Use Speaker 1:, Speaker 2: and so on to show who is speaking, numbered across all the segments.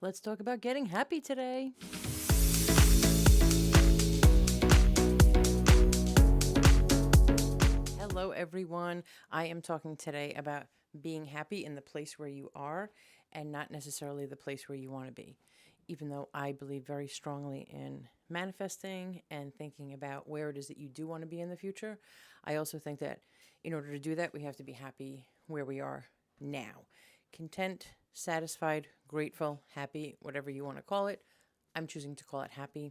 Speaker 1: Let's talk about getting happy today. Hello, everyone. I am talking today about being happy in the place where you are and not necessarily the place where you want to be. Even though I believe very strongly in manifesting and thinking about where it is that you do want to be in the future, I also think that in order to do that, we have to be happy where we are now. Content, satisfied, grateful, happy, whatever you want to call it. I'm choosing to call it happy.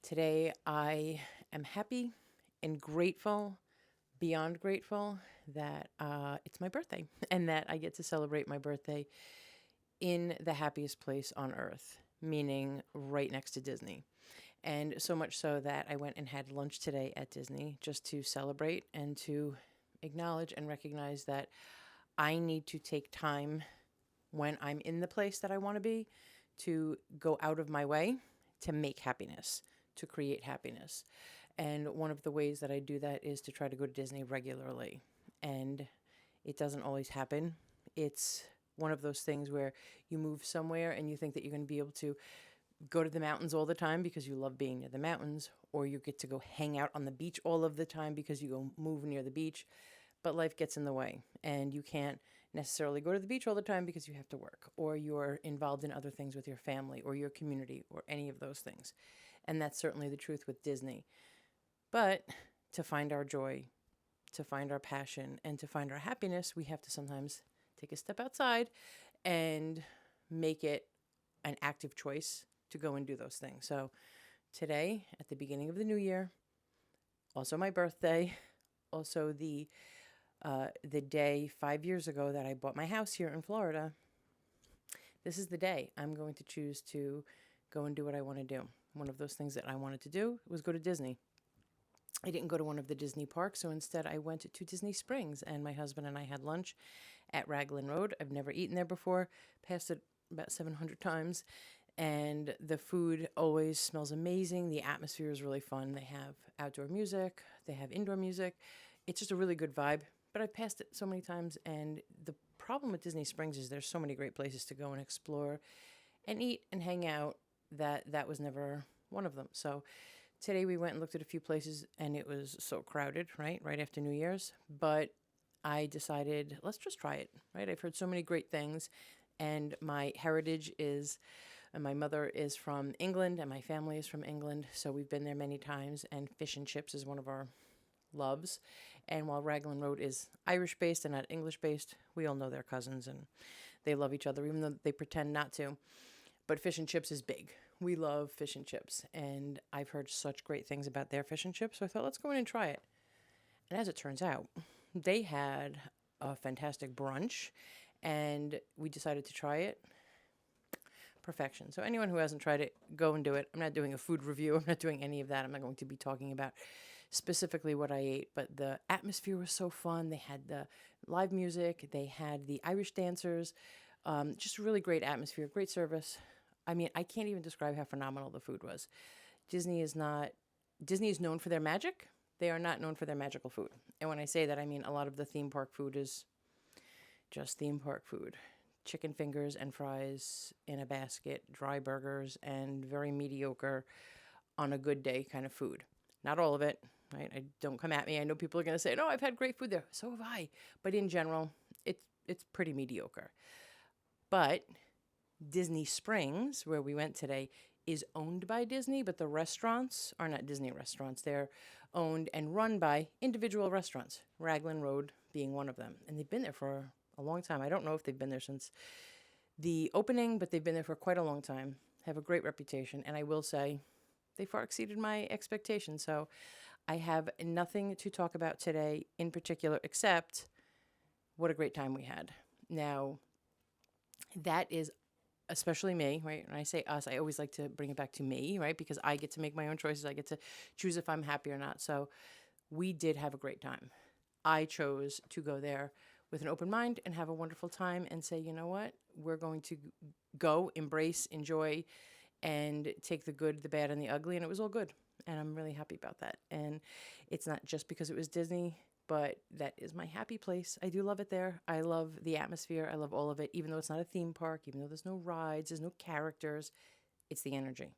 Speaker 1: Today, I am happy and grateful, beyond grateful, that it's my birthday and that I get to celebrate my birthday in the happiest place on earth, meaning right next to Disney. And so much so that I went and had lunch today at Disney just to celebrate and to acknowledge and recognize that I need to take time when I'm in the place that I want to be to go out of my way to make happiness, to create happiness. And one of the ways that I do that is to try to go to Disney regularly. And it doesn't always happen. It's one of those things where you move somewhere and you think that you're going to be able to go to the mountains all the time because you love being near the mountains, or you get to go hang out on the beach all of the time because you go move near the beach. But life gets in the way, and you can't necessarily go to the beach all the time because you have to work, or you're involved in other things with your family or your community or any of those things. And that's certainly the truth with Disney. But to find our joy, to find our passion, and to find our happiness, we have to sometimes take a step outside and make it an active choice to go and do those things. So today, at the beginning of the new year, also my birthday, also the day 5 years ago that I bought my house here in Florida, this is the day I'm going to choose to go and do what I want to do. One of those things that I wanted to do was go to Disney. I didn't go to one of the Disney parks, so instead I went to Disney Springs, and my husband and I had lunch at Raglan Road. I've never eaten there before, passed it about 700 times, and the food always smells amazing. The atmosphere is really fun. They have outdoor music, they have indoor music. It's just a really good vibe, but I've passed it so many times, and the problem with Disney Springs is there's so many great places to go and explore and eat and hang out that was never one of them. So today we went and looked at a few places, and it was so crowded, right after New Year's. But I decided, let's just try it, right? I've heard so many great things, and my heritage is, and my mother is from England, and my family is from England, so we've been there many times, and fish and chips is one of our loves. And while Raglan Road is Irish-based and not English-based, we all know they're cousins, and they love each other, even though they pretend not to. But fish and chips is big. We love fish and chips, and I've heard such great things about their fish and chips, so I thought, let's go in and try it. And as it turns out, they had a fantastic brunch, and we decided to try it. Perfection. So anyone who hasn't tried it, go and do it. I'm not doing a food review. I'm not doing any of that. I'm not going to be talking about specifically what I ate, but the atmosphere was so fun. They had the live music. They had the Irish dancers. Just a really great atmosphere, great service. I mean, I can't even describe how phenomenal the food was. Disney is not, Disney is known for their magic. They are not known for their magical food. And when I say that, I mean a lot of the theme park food is just theme park food. Chicken fingers and fries in a basket, dry burgers, and very mediocre on a good day kind of food. Not all of it, right? Don't come at me. I know people are going to say, no, I've had great food there. So have I. But in general, it's pretty mediocre. But Disney Springs, where we went today, is owned by Disney, but the restaurants are not Disney restaurants. They're owned and run by individual restaurants, Raglan Road being one of them. And they've been there for a long time. I don't know if they've been there since the opening, but they've been there for quite a long time, have a great reputation. And I will say they far exceeded my expectations. So I have nothing to talk about today in particular, except what a great time we had. Now, that is especially me, right? When I say us, I always like to bring it back to me, right? Because I get to make my own choices. I get to choose if I'm happy or not. So we did have a great time. I chose to go there with an open mind and have a wonderful time and say, you know what? We're going to go, embrace, enjoy, and take the good, the bad, and the ugly. And it was all good. And I'm really happy about that. And it's not just because it was Disney, but that is my happy place. I do love it there. I love the atmosphere. I love all of it, even though it's not a theme park, even though there's no rides, there's no characters. It's the energy.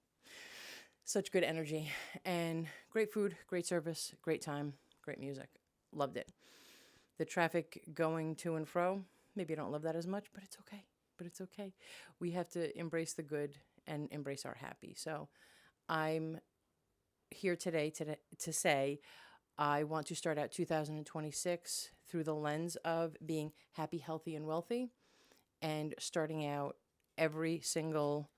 Speaker 1: Such good energy and great food, great service, great time, great music. Loved it. The traffic going to and fro, maybe I don't love that as much, but it's okay. But it's okay. We have to embrace the good and embrace our happy. So I'm here today to say I want to start out 2026 through the lens of being happy, healthy, and wealthy, and starting out every single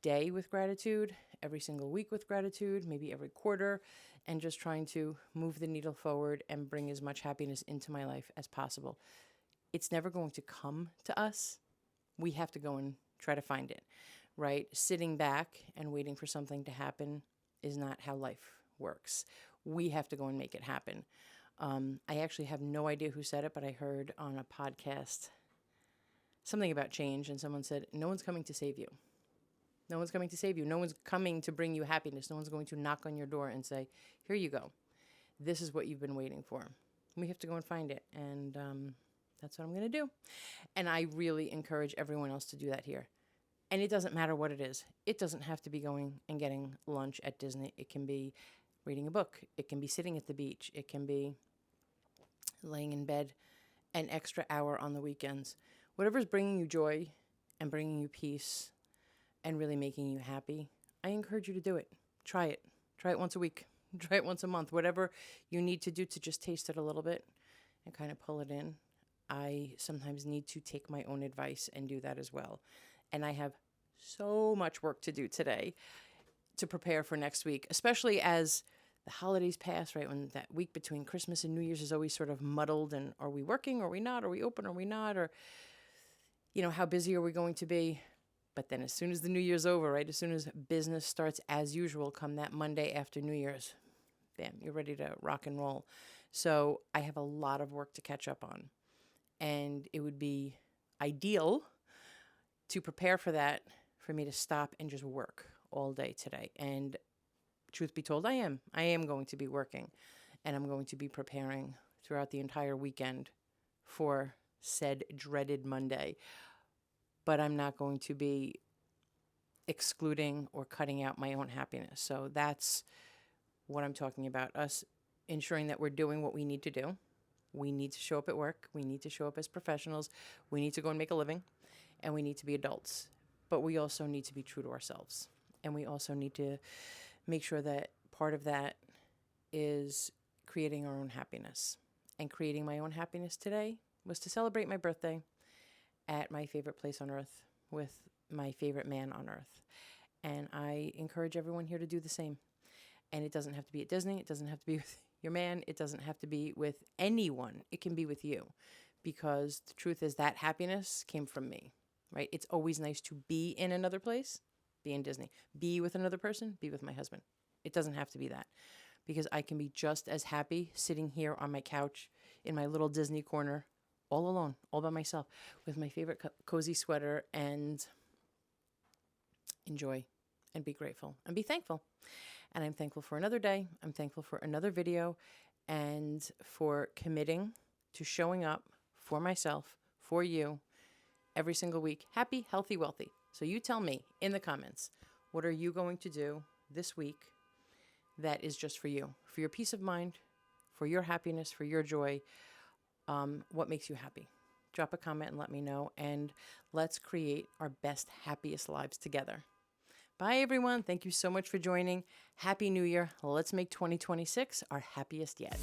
Speaker 1: day with gratitude, every single week with gratitude, maybe every quarter, and just trying to move the needle forward and bring as much happiness into my life as possible. It's never going to come to us. We have to go and try to find it, right? Sitting back and waiting for something to happen is not how life works. We have to go and make it happen. I actually have no idea who said it, but I heard on a podcast something about change, and someone said, no one's coming to save you. No one's coming to save you. No one's coming to bring you happiness. No one's going to knock on your door and say, here you go. This is what you've been waiting for. We have to go and find it. And that's what I'm going to do. And I really encourage everyone else to do that here. And it doesn't matter what it is. It doesn't have to be going and getting lunch at Disney. It can be reading a book. It can be sitting at the beach. It can be laying in bed an extra hour on the weekends. Whatever's bringing you joy and bringing you peace and really making you happy, I encourage you to do it. Try it. Try it once a week. Try it once a month. Whatever you need to do to just taste it a little bit and kind of pull it in. I sometimes need to take my own advice and do that as well. And I have so much work to do today to prepare for next week, especially as the holidays pass, right? When that week between Christmas and New Year's is always sort of muddled, and are we working? Are we not? Are we open? Are we not? Or, how busy are we going to be? But then as soon as the New Year's over, right? As soon as business starts as usual, come that Monday after New Year's, bam, you're ready to rock and roll. So I have a lot of work to catch up on. And it would be ideal to prepare for that, for me to stop and just work all day today. And truth be told, I am going to be working, and I'm going to be preparing throughout the entire weekend for said dreaded Monday. But I'm not going to be excluding or cutting out my own happiness. So that's what I'm talking about, us ensuring that we're doing what we need to do. We need to show up at work. We need to show up as professionals. We need to go and make a living, and we need to be adults. But we also need to be true to ourselves. And we also need to make sure that part of that is creating our own happiness. And creating my own happiness today was to celebrate my birthday at my favorite place on earth with my favorite man on earth. And I encourage everyone here to do the same. And it doesn't have to be at Disney. It doesn't have to be with your man. It doesn't have to be with anyone. It can be with you, because the truth is that happiness came from me, right? It's always nice to be in another place, be in Disney, be with another person, be with my husband. It doesn't have to be that, because I can be just as happy sitting here on my couch in my little Disney corner, all alone, all by myself, with my favorite cozy sweater, and enjoy and be grateful and be thankful. And I'm thankful for another day. I'm thankful for another video, and for committing to showing up for myself, for you, every single week. Happy, healthy, wealthy. So you tell me in the comments, what are you going to do this week that is just for you, for your peace of mind, for your happiness, for your joy? What makes you happy? Drop a comment and let me know, and let's create our best, happiest lives together. Bye, everyone. Thank you so much for joining. Happy New Year. Let's make 2026 our happiest yet.